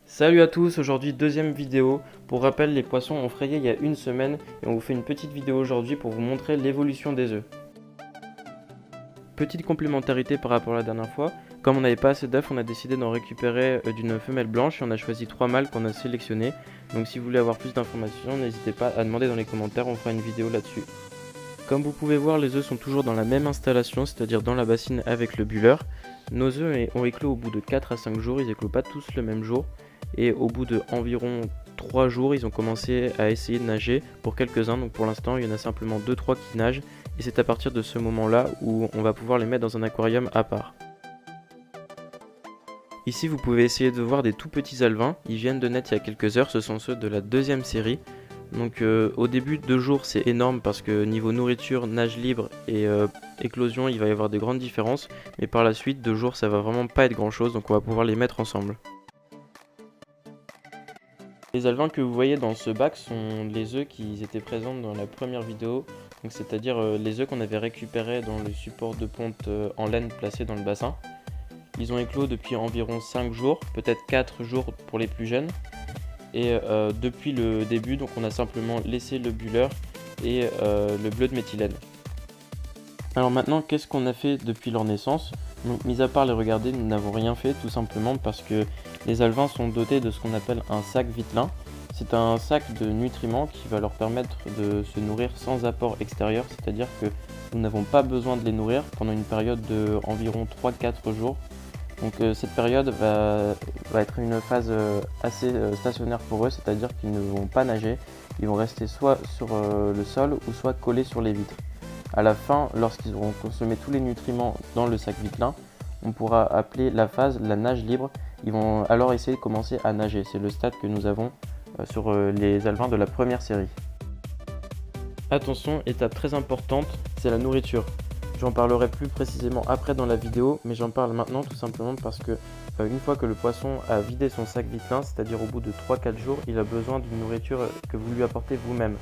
Salut à tous, aujourd'hui deuxième vidéo. Pour rappel, les poissons ont frayé il y a une semaine et on vous fait une petite vidéo aujourd'hui pour vous montrer l'évolution des œufs. Petite complémentarité par rapport à la dernière fois, comme on n'avait pas assez d'œufs, on a décidé d'en récupérer d'une femelle blanche et on a choisi 3 mâles qu'on a sélectionnés. Donc si vous voulez avoir plus d'informations, n'hésitez pas à demander dans les commentaires, on fera une vidéo là-dessus. Comme vous pouvez voir, les œufs sont toujours dans la même installation, c'est-à-dire dans la bassine avec le buller. Nos œufs ont éclos au bout de 4 à 5 jours, ils éclosent pas tous le même jour. Et au bout de environ 3 jours, ils ont commencé à essayer de nager pour quelques-uns. Donc pour l'instant, il y en a simplement 2-3 qui nagent. Et c'est à partir de ce moment-là où on va pouvoir les mettre dans un aquarium à part. Ici, vous pouvez essayer de voir des tout petits alevins. Ils viennent de naître il y a quelques heures. Ce sont ceux de la deuxième série. Donc au début, 2 jours, c'est énorme parce que niveau nourriture, nage libre et éclosion, il va y avoir des grandes différences. Mais par la suite, 2 jours, ça va vraiment pas être grand-chose. Donc on va pouvoir les mettre ensemble. Les alevins que vous voyez dans ce bac sont les œufs qui étaient présents dans la première vidéo, c'est-à-dire les œufs qu'on avait récupérés dans le support de ponte en laine placé dans le bassin. Ils ont éclos depuis environ 5 jours, peut-être 4 jours pour les plus jeunes. Et depuis le début, donc on a simplement laissé le buller et le bleu de méthylène. Alors maintenant, qu'est-ce qu'on a fait depuis leur naissance? Donc, mis à part les regarder, nous n'avons rien fait tout simplement parce que les alevins sont dotés de ce qu'on appelle un sac vitelin. C'est un sac de nutriments qui va leur permettre de se nourrir sans apport extérieur, c'est-à-dire que nous n'avons pas besoin de les nourrir pendant une période d'environ 3-4 jours. Donc cette période va être une phase assez stationnaire pour eux, c'est-à-dire qu'ils ne vont pas nager, ils vont rester soit sur le sol ou soit collés sur les vitres. À la fin, lorsqu'ils auront consommé tous les nutriments dans le sac vitelin, on pourra appeler la phase la nage libre. Ils vont alors essayer de commencer à nager. C'est le stade que nous avons sur les alevins de la première série. Attention, étape très importante, c'est la nourriture. J'en parlerai plus précisément après dans la vidéo, mais j'en parle maintenant tout simplement parce que une fois que le poisson a vidé son sac vitelin, c'est-à-dire au bout de 3-4 jours, il a besoin d'une nourriture que vous lui apportez vous-même.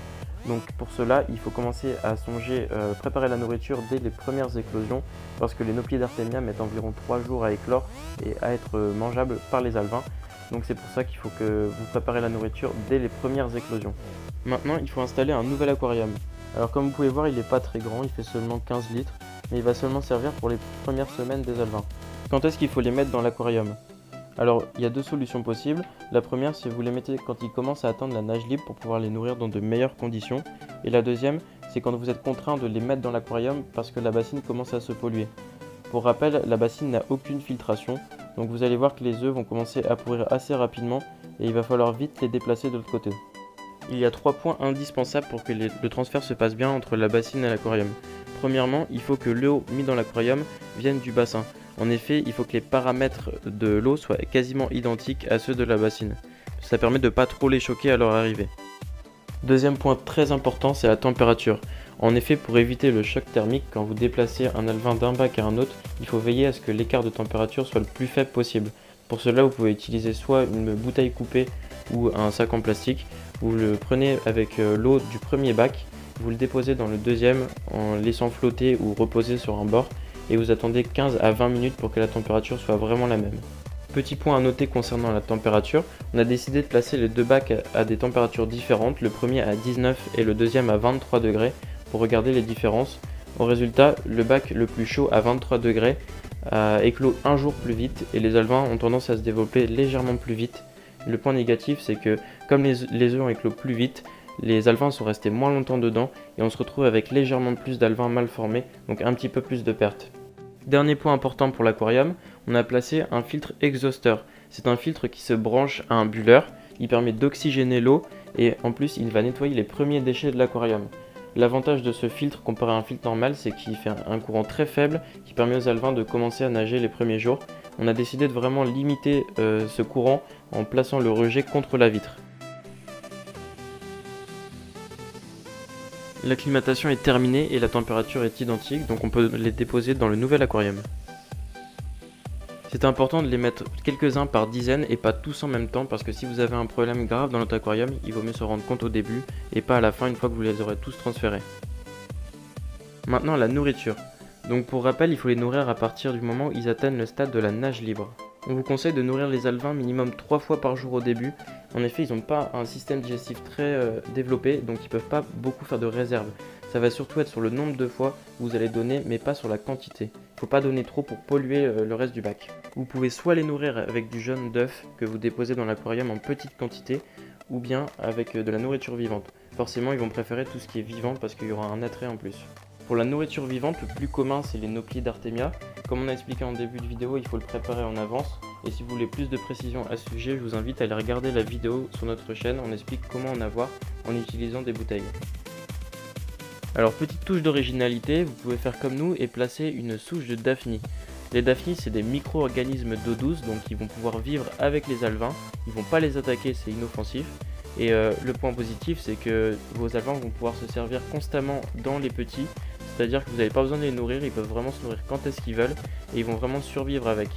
Donc pour cela, il faut commencer à songer préparer la nourriture dès les premières éclosions, parce que les Noplidartemia mettent environ 3 jours à éclore et à être mangeables par les alevins. Donc c'est pour ça qu'il faut que vous préparez la nourriture dès les premières éclosions. Maintenant, il faut installer un nouvel aquarium. Alors comme vous pouvez voir, il n'est pas très grand, il fait seulement 15 litres, mais il va seulement servir pour les premières semaines des alevins. Quand est-ce qu'il faut les mettre dans l'aquarium? Alors, il y a 2 solutions possibles. La première, c'est vous les mettez quand ils commencent à atteindre la nage libre pour pouvoir les nourrir dans de meilleures conditions. Et la deuxième, c'est quand vous êtes contraint de les mettre dans l'aquarium parce que la bassine commence à se polluer. Pour rappel, la bassine n'a aucune filtration, donc vous allez voir que les œufs vont commencer à pourrir assez rapidement et il va falloir vite les déplacer de l'autre côté. Il y a 3 points indispensables pour que le transfert se passe bien entre la bassine et l'aquarium. Premièrement, il faut que l'eau mise dans l'aquarium vienne du bassin. En effet, il faut que les paramètres de l'eau soient quasiment identiques à ceux de la bassine. Ça permet de ne pas trop les choquer à leur arrivée. Deuxième point très important, c'est la température. En effet, pour éviter le choc thermique, quand vous déplacez un alevin d'un bac à un autre, il faut veiller à ce que l'écart de température soit le plus faible possible. Pour cela, vous pouvez utiliser soit une bouteille coupée ou un sac en plastique. Vous le prenez avec l'eau du premier bac, vous le déposez dans le deuxième en laissant flotter ou reposer sur un bord et vous attendez 15 à 20 minutes pour que la température soit vraiment la même. Petit point à noter concernant la température, on a décidé de placer les 2 bacs à des températures différentes, le premier à 19 et le deuxième à 23 degrés pour regarder les différences. Au résultat, le bac le plus chaud à 23 degrés a éclos un jour plus vite et les alevins ont tendance à se développer légèrement plus vite. Le point négatif, c'est que comme les œufs ont éclos plus vite, les alevins sont restés moins longtemps dedans et on se retrouve avec légèrement plus d'alevins mal formés, donc un petit peu plus de pertes. Dernier point important pour l'aquarium, on a placé un filtre exhausteur. C'est un filtre qui se branche à un buller, il permet d'oxygéner l'eau et en plus il va nettoyer les premiers déchets de l'aquarium. L'avantage de ce filtre comparé à un filtre normal, c'est qu'il fait un courant très faible qui permet aux alevins de commencer à nager les premiers jours. On a décidé de vraiment limiter ce courant en plaçant le rejet contre la vitre. L'acclimatation est terminée et la température est identique, donc on peut les déposer dans le nouvel aquarium. C'est important de les mettre quelques-uns par dizaines et pas tous en même temps parce que si vous avez un problème grave dans notre aquarium, il vaut mieux se rendre compte au début et pas à la fin une fois que vous les aurez tous transférés. Maintenant la nourriture. Donc pour rappel, il faut les nourrir à partir du moment où ils atteignent le stade de la nage libre. On vous conseille de nourrir les alevins minimum 3 fois par jour au début. En effet, ils n'ont pas un système digestif très développé, donc ils ne peuvent pas beaucoup faire de réserve. Ça va surtout être sur le nombre de fois que vous allez donner, mais pas sur la quantité. Il ne faut pas donner trop pour polluer le reste du bac. Vous pouvez soit les nourrir avec du jaune d'œuf que vous déposez dans l'aquarium en petite quantité, ou bien avec de la nourriture vivante. Forcément, ils vont préférer tout ce qui est vivant parce qu'il y aura un attrait en plus. Pour la nourriture vivante, le plus commun c'est les naupliers d'Artemia. Comme on a expliqué en début de vidéo, il faut le préparer en avance. Et si vous voulez plus de précision à ce sujet, je vous invite à aller regarder la vidéo sur notre chaîne. On explique comment en avoir en utilisant des bouteilles. Alors petite touche d'originalité, vous pouvez faire comme nous et placer une souche de daphnie. Les daphnies c'est des micro-organismes d'eau douce, donc ils vont pouvoir vivre avec les alevins. Ils vont pas les attaquer, c'est inoffensif. Et le point positif c'est que vos alevins vont pouvoir se servir constamment dans les petits. C'est-à-dire que vous n'avez pas besoin de les nourrir, ils peuvent vraiment se nourrir quand est-ce qu'ils veulent et ils vont vraiment survivre avec.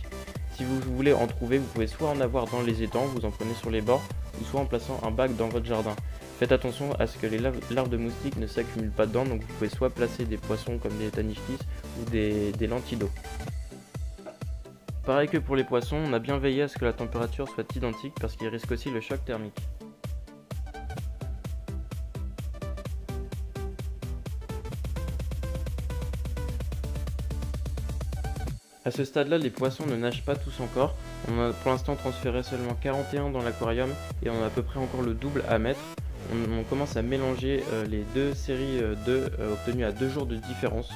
Si vous voulez en trouver, vous pouvez soit en avoir dans les étangs, vous en prenez sur les bords, ou soit en plaçant un bac dans votre jardin. Faites attention à ce que les larves de moustiques ne s'accumulent pas dedans, donc vous pouvez soit placer des poissons comme des tanichtis ou des lentilles d'eau. Pareil que pour les poissons, on a bien veillé à ce que la température soit identique parce qu'il risque aussi le choc thermique. À ce stade-là, les poissons ne nagent pas tous encore. On a pour l'instant transféré seulement 41 dans l'aquarium et on a à peu près encore le double à mettre. On commence à mélanger les deux séries d'œufs obtenues à 2 jours de différence.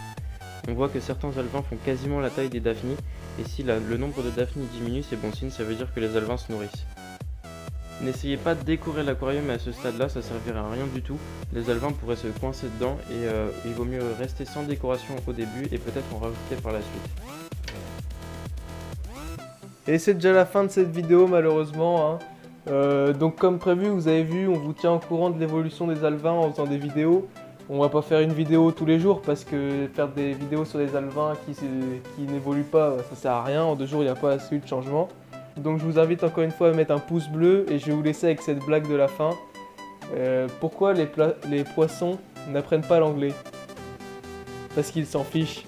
On voit que certains alevins font quasiment la taille des daphnies et si le nombre de daphnies diminue, c'est bon signe, ça veut dire que les alevins se nourrissent. N'essayez pas de décorer l'aquarium à ce stade-là, ça servirait à rien du tout. Les alevins pourraient se coincer dedans et il vaut mieux rester sans décoration au début et peut-être en rajouter par la suite. Et c'est déjà la fin de cette vidéo malheureusement. Donc comme prévu, vous avez vu, on vous tient au courant de l'évolution des alevins en faisant des vidéos. On va pas faire une vidéo tous les jours parce que faire des vidéos sur les alevins qui n'évoluent pas, ça sert à rien. En 2 jours, il n'y a pas assez eu de changement. Donc je vous invite encore une fois à mettre un pouce bleu et je vais vous laisser avec cette blague de la fin. Pourquoi les poissons n'apprennent pas l'anglais? Parce qu'ils s'en fichent.